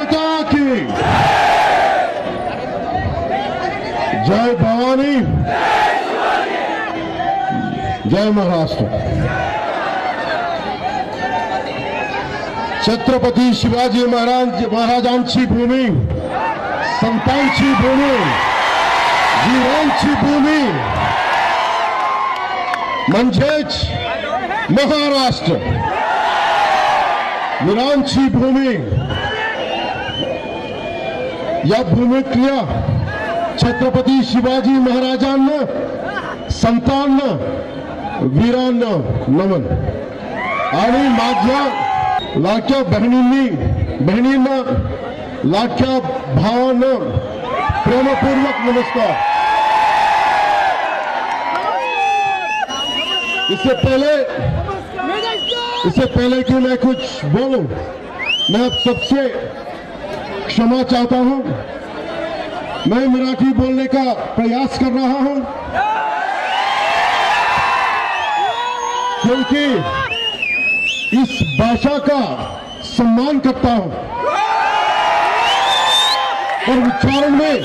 माता की जय भवानी, जय महाराष्ट्र। छत्रपती शिवाजी महाराजांची भूमी, संतांची भूमी, वीरांची भूमी म्हणजेच महाराष्ट्र। वीरांची भूमी, या भूमीतल्या छत्रपती शिवाजी महाराजांना, संतांना, वीरांना नमन। आणि माझ्या लाडक्या बहिणींना, लाडक्या भावांना प्रेमपूर्वक नमस्कार। इससे पहले कि मैं कुछ बोलूं, मैं आप सबसे क्षमा चाहता हूं। मैं मराठी बोलने का प्रयास कर रहा हूं क्योंकि इस भाषा का सम्मान करता हूं और उच्चारण में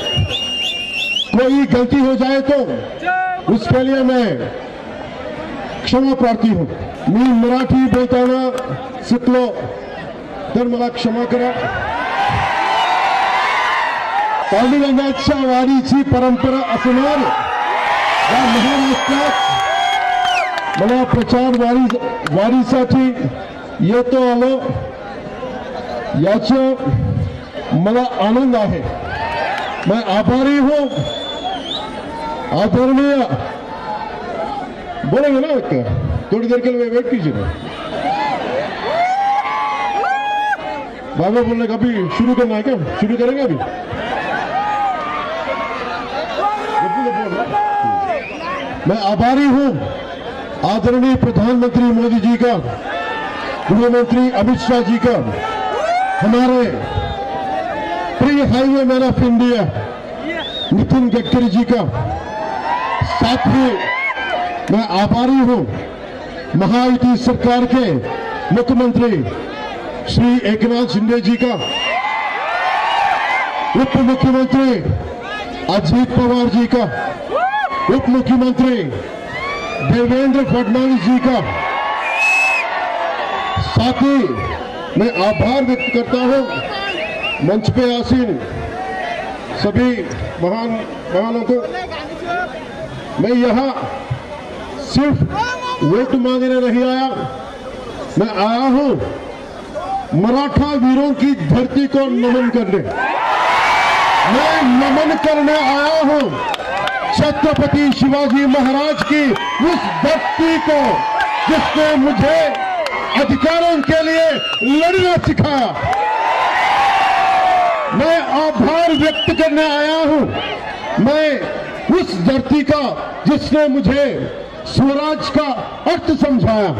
कोई गलती हो जाए तो उसके लिए मैं क्षमा प्रार्थी हूं। मी मराठी बोलताना शिकलो तर मला क्षमा करा। पांडुरंगाच्या वारीची परंपरा असणार या महाराष्ट्रात मला प्रचार वारीसाठी येतो आलो याचा मला आनंद आहे। मैं आभारी हूं। आदरणीय बोलेंगे ना, थोड़ी देर के लिए वेट कीजिए ना। बाबा बोलने का अभी शुरू करना है क्या? शुरू करेंगे अभी? मैं आभारी हूं आदरणीय प्रधानमंत्री मोदी जी का, गृह मंत्री अमित शाह जी का, हमारे प्रिय highway man of India Nitin Gadkari ji का, साथ ही मैं आभारी हूं महायुति सरकार के मुख्यमंत्री श्री एकनाथ शिंदे जी का, उप मुख्यमंत्री अजित पवार जी का, उप मुख्यमंत्री देवेंद्र फडणवीस जी का। साथ ही मैं आभार व्यक्त करता हूं मंच पे आसीन सभी महानों को। मैं यहां सिर्फ वोट मांगने नहीं आया, मैं आया हूं मराठा वीरों की धरती को नमन करने। मैं नमन करने आया हूं छत्रपति शिवाजी महाराज की उस धरती को जिसने मुझे अधिकारों के लिए लड़ना सिखाया। मैं आभार व्यक्त करने आया हूं मैं उस धरती का जिसने मुझे स्वराज का अर्थ समझाया।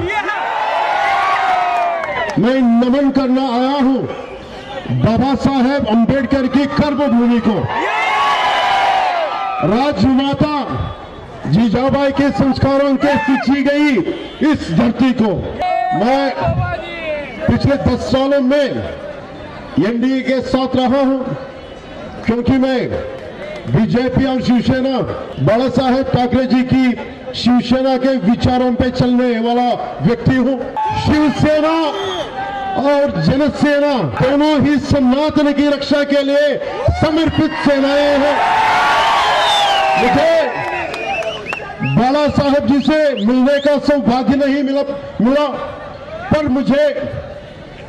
मैं नमन करना आया हूं बाबा साहेब अंबेडकर की कर्मभूमि को, राजमाता जीजाबाई के संस्कारों के सींची गई इस धरती को। मैं पिछले 10 सालों में एनडीए के साथ रहा हूं क्योंकि मैं बीजेपी और शिवसेना, बाला साहेब ठाकरे जी की शिवसेना के विचारों पे चलने वाला व्यक्ति हूं। शिवसेना और जनसेना दोनों ही सनातन की रक्षा के लिए समर्पित सेनाएं हैं। मुझे बाला साहेब जी से मिलने का सौभाग्य नहीं मिला, पर मुझे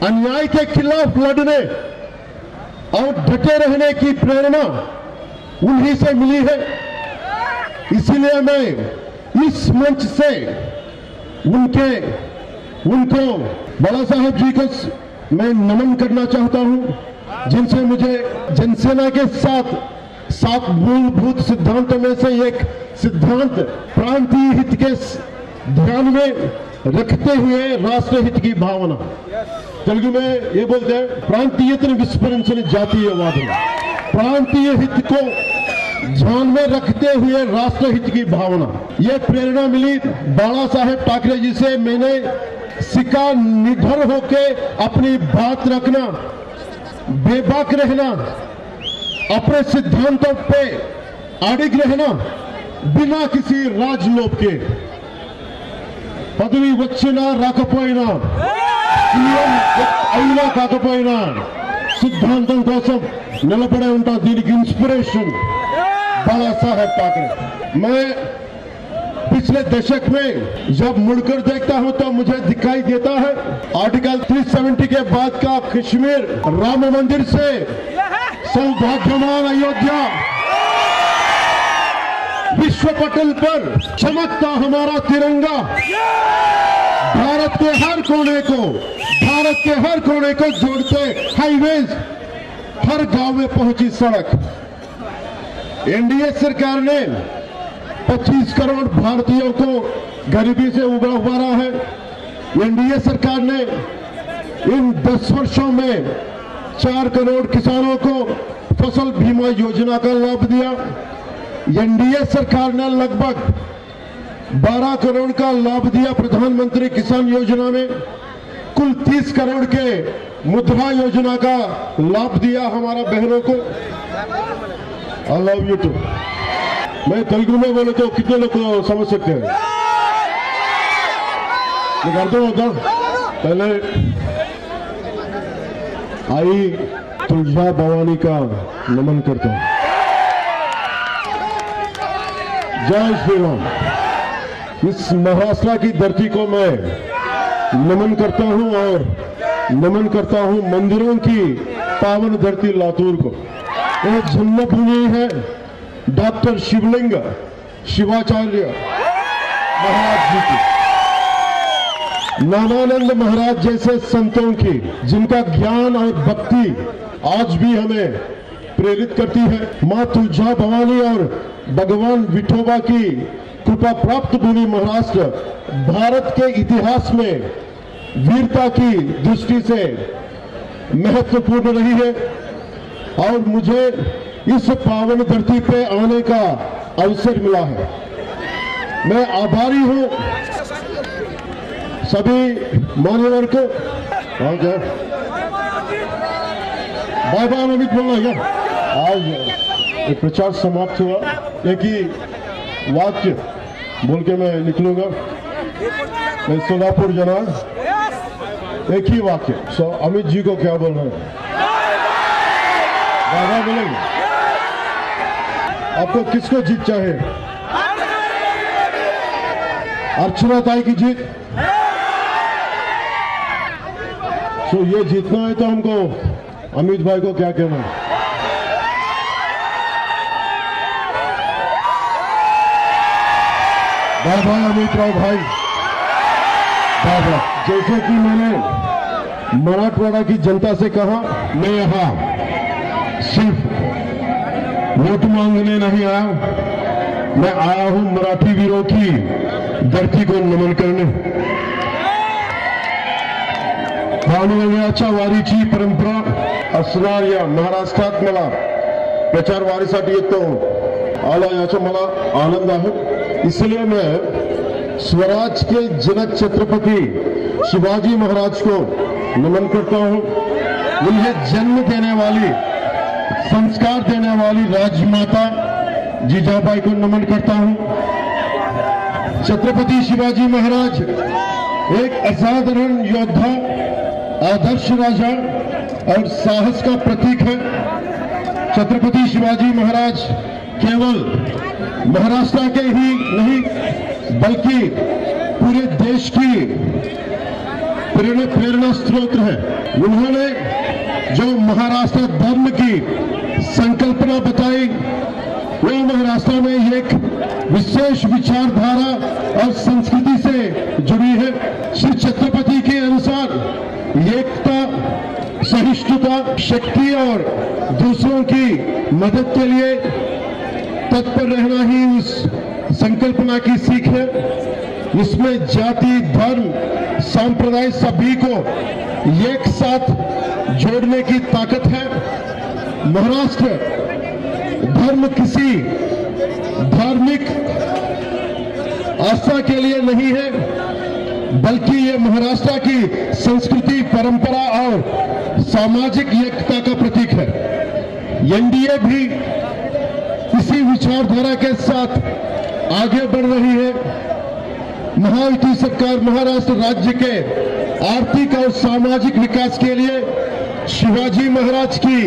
अन्याय के खिलाफ लड़ने और डटे रहने की प्रेरणा उन्हीं से मिली है। इसीलिए मैं इस मंच से उनको बाला साहेब जी को मैं नमन करना चाहता हूं, जिनसे मुझे जनसेना के सात मूलभूत सिद्धांतों में से एक सिद्धांत प्रांतीय हित के ध्यान में रखते हुए राष्ट्र हित की भावना, तेलुगु में ये बोलते हैं प्रांतीयतन विस्मరించని जातीयवाद, प्रांतीय हित को ध्यान में रखते हुए राष्ट्र हित की भावना, ये प्रेरणा मिली बाला साहेब ठाकरे जी से। मैंने सीखा निडर होके अपनी बात रखना, बेबाक रहना, अपने सिद्धांतों पे अडिग रहना, बिना किसी राजलोभ के పదవి వచ్చినా రాకపోయినా సీఎం అయినా కాకపోయినా సిద్ధాంతం కోసం నిలబడే ఉంటా. దీనికి ఇన్स्पिरेशन बाला साहेब ठाकरे. मैं पिछले दशक में जब मुड़कर देखता हूं तो मुझे दिखाई देता है आर्टिकल 370 के बाद का कश्मीर राम मंदिर से सौभाग्यवान अयोध्या, विश्व पटल पर चमकता हमारा तिरंगा, भारत के हर कोने को जोड़ते हाईवेज, हर गांव में पहुंची सड़क. एनडीए सरकार ने 25 करोड़ भारतीयों को गरीबी से उबारा है. एनडीए सरकार ने इन 10 वर्षों में 4 करोड़ किसानों को फसल बीमा योजना का लाभ दिया. एनडीए सरकार ने लगभग 12 करोड़ का लाभ दिया प्रधानमंत्री किसान योजना में. कुल 30 करोड़ के मुद्रा योजना का लाभ दिया हमारा बहनों को. I love you too. मैं तेलुगु में बोले तो कितने लोग समझ सकते हैं? अर्थ होता. पहले आई तुलजा भवानी का नमन करता हूं. जय श्री राम. इस महाराष्ट्र की धरती को मैं नमन करता हूं और नमन करता हूं मंदिरों की पावन धरती लातूर को. यह जन्मभूमि है डॉक्टर शिवलिंग शिवाचार्य महाराज जी की, नानानंद महाराज जैसे संतों की, जिनका ज्ञान और भक्ति आज भी हमें प्रेरित करती है. मां तुलजा भवानी और भगवान विठोबा की कृपा प्राप्त भूमि महाराष्ट्र भारत के इतिहास में वीरता की दृष्टि से महत्वपूर्ण रही है और मुझे इस पावन धरती पे आने का अवसर मिला है. मैं आभारी हूं सभी मान्यवर को. बाबा अमित बोलना है. आज एक प्रचार समाप्त हुआ. एक ही वाक्य बोल के मैं निकलूंगा. मैं सोलापुर जना, एक ही वाक्य. अमित जी को क्या बोलना है? बाबा बोलेंगे. आपको किसको जीत चाहे? अर्चना ताई की जीत. ये जीतना है तो हमको अमित भाई को क्या कहना है? बाबा अमित राव भाई. बाबा, जैसे कि मैंने मराठवाड़ा की जनता से कहा, मैं यहां सिर्फ वोट मांगने नहीं आया, मैं आया हूं मराठी वीरों की धरती को नमन करने. भानुवण्याच्या वारीची परंपरा असणाऱ्या महाराष्ट्रात मला प्रचार वारीसाठी येतो आला याचा मला आनंद आहे. इसलिए मैं स्वराज के जनक छत्रपति शिवाजी महाराज को नमन करता हूं. उन्हें जन्म देने वाली, संस्कार देने वाली राजमाता जीजाबाई को नमन करता हूं. छत्रपति शिवाजी महाराज एक असाधारण योद्धा, आदर्श राजा और साहस का प्रतीक है. छत्रपति शिवाजी महाराज केवल महाराष्ट्र के ही नहीं बल्कि पूरे देश की प्रेरणा स्रोत है. उन्होंने जो महाराष्ट्र धर्म की संकल्पना बताई, वो महाराष्ट्र में एक विशेष विचारधारा और संस्कृति से जुड़ी है. श्री छत्रपति के अनुसार एकता, सहिष्णुता, शक्ति और दूसरों की मदद के लिए तत्पर रहना ही उस संकल्पना की सीख है. इसमें जाति, धर्म, संप्रदाय सभी को एक साथ जोड़ने की ताकत है. महाराष्ट्र धर्म किसी धार्मिक आस्था के लिए नहीं है, बल्कि ये महाराष्ट्र की संस्कृति, परंपरा और सामाजिक एकता का एनडीए भी इसी विचारधारा के साथ आगे बढ़ रही है। महायुति सरकार महाराष्ट्र राज्य के आर्थिक और सामाजिक विकास के लिए शिवाजी महाराज की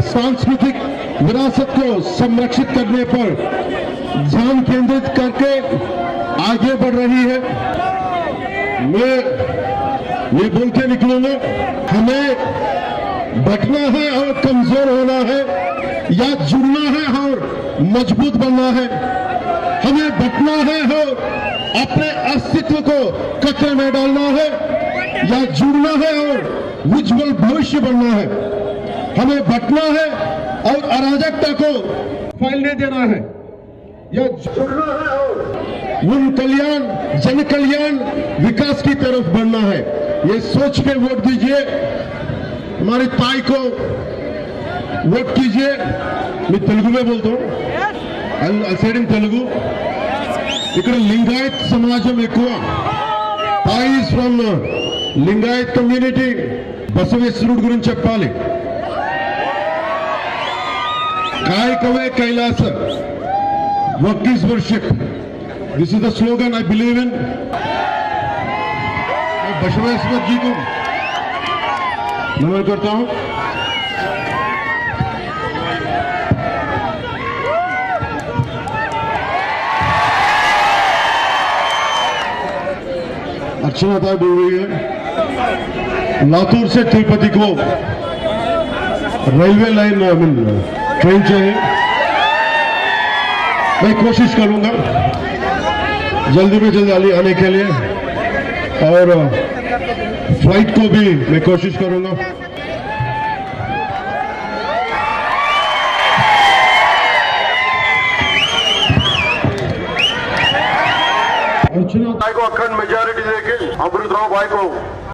सांस्कृतिक विरासत को संरक्षित करने पर ध्यान केंद्रित करके आगे बढ़ रही है। मैं ये बोल के निकलूंगा, हमें बटना है और कमजोर होना है या जुड़ना है और मजबूत बनना है। हमें बटना है और अपने अस्तित्व को कचरे में डालना है या जुड़ना है और उज्जवल भविष्य बनना है। हमें बटना है और अराजकता को फैलने देना है या जुड़ना है और उन कल्याण, जन कल्याण, विकास की तरफ बढ़ना है। ये सोच के वोट दीजिए, हमारी ताई को वोट कीजिए। मैं तेलुगु में बोलता हूँ, अल्सेडिंग तेलुगु। ఇక్కడ లింగాయత్ సమాజం ఎక్కువ. తాయి ఈజ్ ఫ్రమ్ లింగాయత్ కమ్యూనిటీ. బసవేశ్వరుడు గురించి చెప్పాలి. కాయకవే కైలాస, work is worship. This is the slogan I believe in. मैं बसवेश्वर जी को नमन करता हूं. अर्चना था बोल रही है लातूर से तिरुपति को रेलवे लाइन ट्रेन चाहिए. मैं कोशिश करूंगा जल्दी में जल्दी आने के लिए और फ्लाइट को भी मैं कोशिश करूंगा. अर्चना भाई को अखंड मेजॉरिटी देके अमृतराव भाई को